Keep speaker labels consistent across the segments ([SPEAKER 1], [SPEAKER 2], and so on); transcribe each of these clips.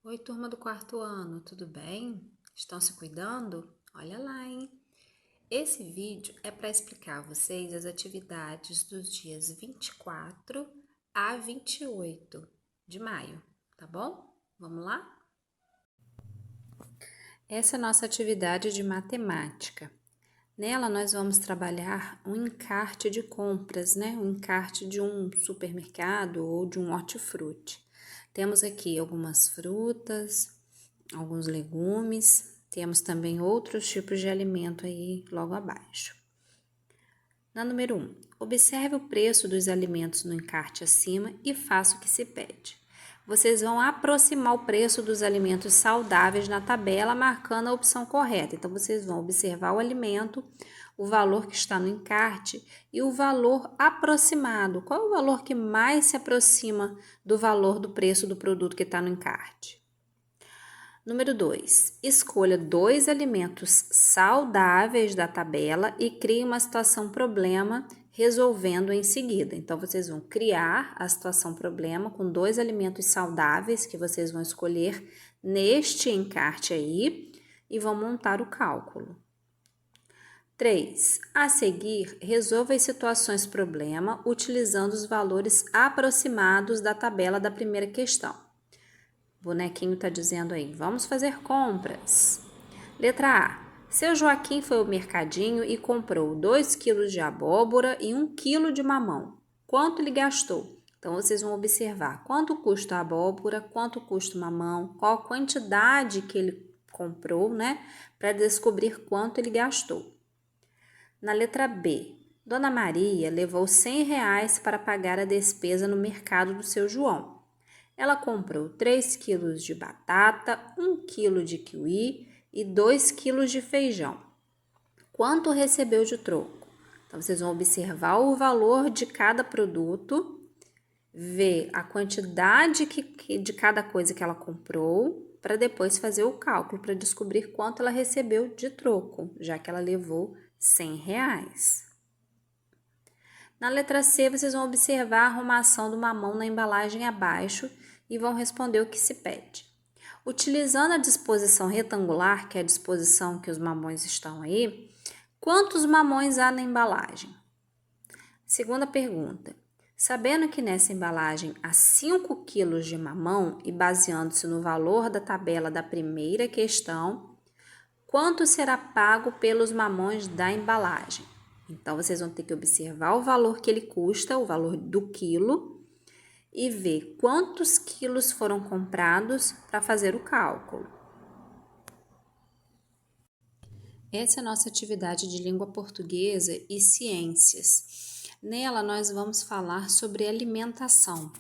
[SPEAKER 1] Oi, turma do quarto ano, tudo bem? Estão se cuidando? Olha lá, hein? Esse vídeo é para explicar a vocês as atividades dos dias 24 a 28 de maio, tá bom? Vamos lá? Essa é a nossa atividade de matemática. Nela, nós vamos trabalhar um encarte de compras, né? Um encarte de um supermercado ou de um hortifruti. Temos aqui algumas frutas, alguns legumes, temos também outros tipos de alimento aí logo abaixo. Na número 1, observe o preço dos alimentos no encarte acima e faça o que se pede. Vocês vão aproximar o preço dos alimentos saudáveis na tabela, marcando a opção correta. Então, vocês vão observar o alimento, o valor que está no encarte e o valor aproximado. Qual é o valor que mais se aproxima do valor do preço do produto que está no encarte? Número 2. Escolha 2 alimentos saudáveis da tabela e crie uma situação problema resolvendo em seguida. Então, vocês vão criar a situação problema com 2 alimentos saudáveis que vocês vão escolher neste encarte aí e vão montar o cálculo. 3. A seguir, resolva as situações problema utilizando os valores aproximados da tabela da primeira questão. O bonequinho está dizendo aí, vamos fazer compras. Letra A. Seu Joaquim foi ao mercadinho e comprou 2 quilos de abóbora e 1 quilo de mamão. Quanto ele gastou? Então, vocês vão observar quanto custa a abóbora, quanto custa o mamão, qual a quantidade que ele comprou, né? Para descobrir quanto ele gastou. Na letra B. Dona Maria levou R$ 100 para pagar a despesa no mercado do seu João. Ela comprou 3 quilos de batata, 1 quilo de kiwi e 2 quilos de feijão. Quanto recebeu de troco? Então, vocês vão observar o valor de cada produto, ver a quantidade de cada coisa que ela comprou, para depois fazer o cálculo, para descobrir quanto ela recebeu de troco, já que ela levou R$ 100. Na letra C, vocês vão observar a arrumação do mamão na embalagem abaixo e vão responder o que se pede. Utilizando a disposição retangular, que é a disposição que os mamões estão aí, quantos mamões há na embalagem? Segunda pergunta. Sabendo que nessa embalagem há 5 quilos de mamão e baseando-se no valor da tabela da primeira questão, quanto será pago pelos mamões da embalagem? Então, vocês vão ter que observar o valor que ele custa, o valor do quilo, e ver quantos quilos foram comprados para fazer o cálculo. Essa é a nossa atividade de língua portuguesa e ciências. Nela, nós vamos falar sobre alimentação.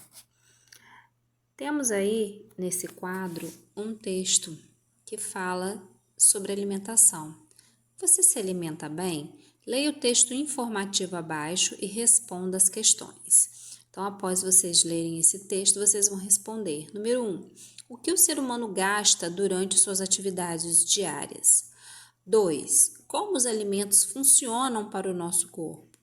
[SPEAKER 1] Temos aí, nesse quadro, um texto que fala sobre alimentação. Você se alimenta bem? Leia o texto informativo abaixo e responda as questões. Então, após vocês lerem esse texto, vocês vão responder. Número 1. O que o ser humano gasta durante suas atividades diárias? 2. Como os alimentos funcionam para o nosso corpo?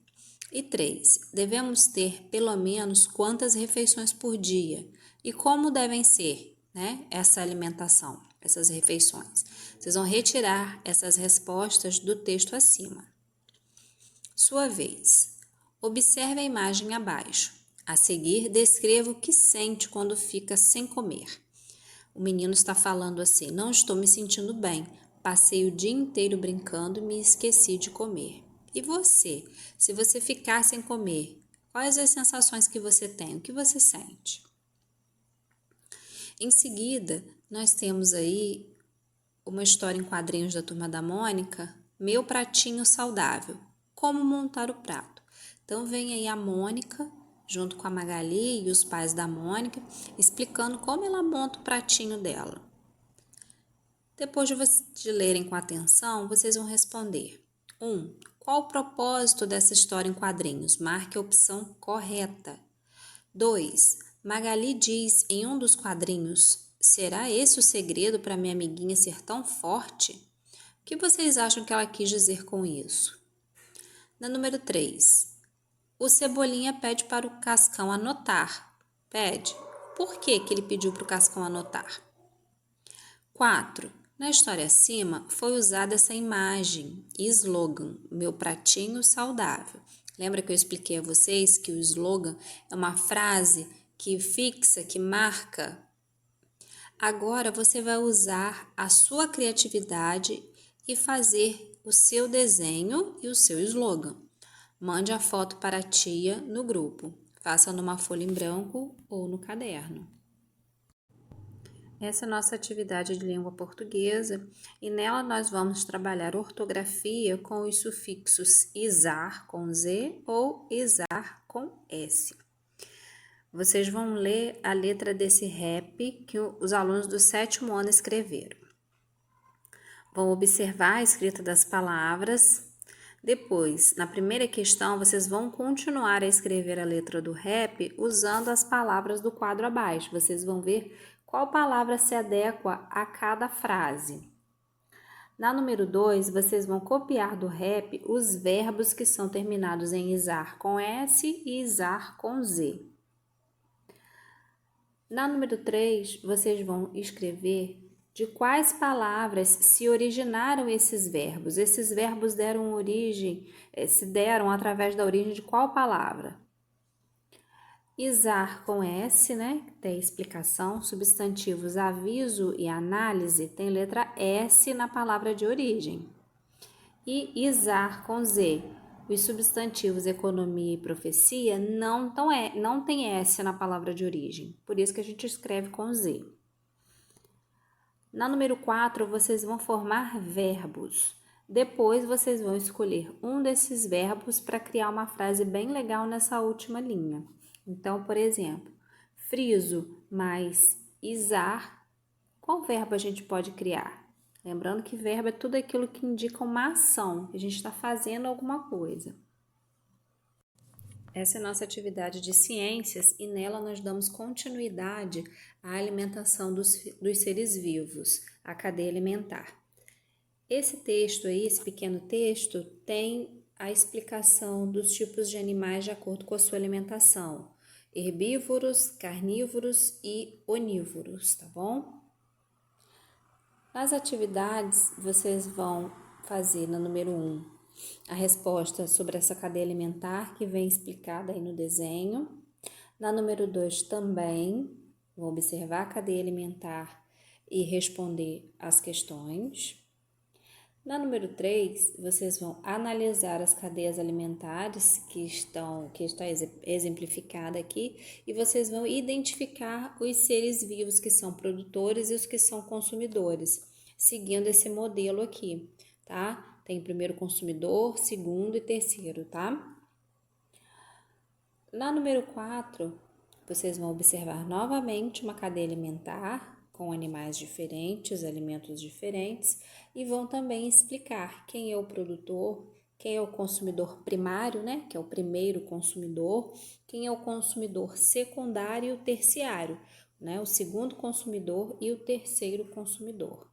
[SPEAKER 1] E 3. Devemos ter pelo menos quantas refeições por dia? E como devem ser, né, essa alimentação, essas refeições? Vocês vão retirar essas respostas do texto acima. Sua vez. Observe a imagem abaixo. A seguir, descreva o que sente quando fica sem comer. O menino está falando assim: não estou me sentindo bem. Passei o dia inteiro brincando e me esqueci de comer. E você? Se você ficar sem comer, quais as sensações que você tem? O que você sente? Em seguida, nós temos aí uma história em quadrinhos da Turma da Mônica, Meu Pratinho Saudável. Como montar o prato? Então, vem aí a Mônica, junto com a Magali e os pais da Mônica, explicando como ela monta o pratinho dela. Depois de lerem com atenção, vocês vão responder. 1. Qual o propósito dessa história em quadrinhos? Marque a opção correta. 2. Magali diz em um dos quadrinhos: será esse o segredo para minha amiguinha ser tão forte? O que vocês acham que ela quis dizer com isso? Na número 3. O Cebolinha pede para o Cascão anotar. Pede. Por que ele pediu para o Cascão anotar? 4. Na história acima, foi usada essa imagem e slogan, meu pratinho saudável. Lembra que eu expliquei a vocês que o slogan é uma frase que fixa, que marca? Agora você vai usar a sua criatividade e fazer o seu desenho e o seu slogan. Mande a foto para a tia no grupo. Faça numa folha em branco ou no caderno. Essa é a nossa atividade de língua portuguesa e nela nós vamos trabalhar ortografia com os sufixos isar com Z ou isar com S. Vocês vão ler a letra desse rap que os alunos do 7º ano escreveram. Vão observar a escrita das palavras. Depois, na primeira questão, vocês vão continuar a escrever a letra do rap usando as palavras do quadro abaixo. Vocês vão ver qual palavra se adequa a cada frase. Na número 2, vocês vão copiar do rap os verbos que são terminados em isar com S e isar com Z. Na número 3, vocês vão escrever de quais palavras se originaram esses verbos. Esses verbos se deram através da origem de qual palavra? Isar com S, né? Tem explicação. Substantivos aviso e análise tem letra S na palavra de origem. E isar com Z. Os substantivos economia e profecia não tem S na palavra de origem. Por isso que a gente escreve com Z. Na número 4, vocês vão formar verbos. Depois, vocês vão escolher um desses verbos para criar uma frase bem legal nessa última linha. Então, por exemplo, friso mais isar, qual verbo a gente pode criar? Lembrando que verbo é tudo aquilo que indica uma ação, que a gente está fazendo alguma coisa. Essa é a nossa atividade de ciências e nela nós damos continuidade à alimentação dos seres vivos, à cadeia alimentar. Esse texto aí, esse pequeno texto, tem a explicação dos tipos de animais de acordo com a sua alimentação. Herbívoros, carnívoros e onívoros, tá bom? Nas atividades, vocês vão fazer na número 1 a resposta sobre essa cadeia alimentar que vem explicada aí no desenho. Na número 2 também, vão observar a cadeia alimentar e responder as questões. Na número 3, vocês vão analisar as cadeias alimentares que está exemplificada aqui e vocês vão identificar os seres vivos que são produtores e os que são consumidores, seguindo esse modelo aqui, tá? Tem primeiro consumidor, segundo e terceiro, tá? Na número 4, vocês vão observar novamente uma cadeia alimentar com animais diferentes, alimentos diferentes, e vão também explicar quem é o produtor, quem é o consumidor primário, né, que é o primeiro consumidor, quem é o consumidor secundário e o terciário, né, o segundo consumidor e o terceiro consumidor.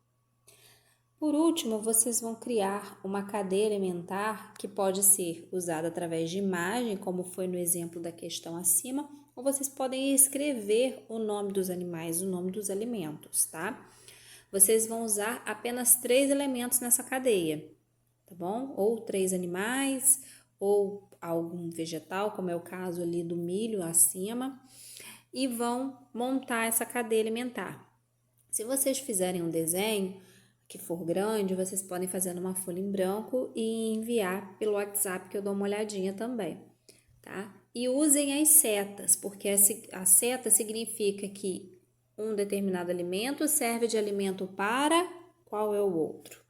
[SPEAKER 1] Por último, vocês vão criar uma cadeia alimentar que pode ser usada através de imagem, como foi no exemplo da questão acima, ou vocês podem escrever o nome dos animais, o nome dos alimentos, tá? Vocês vão usar apenas 3 elementos nessa cadeia, tá bom? Ou 3 animais, ou algum vegetal, como é o caso ali do milho acima, e vão montar essa cadeia alimentar. Se vocês fizerem um desenho que for grande, vocês podem fazer numa folha em branco e enviar pelo WhatsApp que eu dou uma olhadinha também, tá? E usem as setas, porque a seta significa que um determinado alimento serve de alimento para qual é o outro.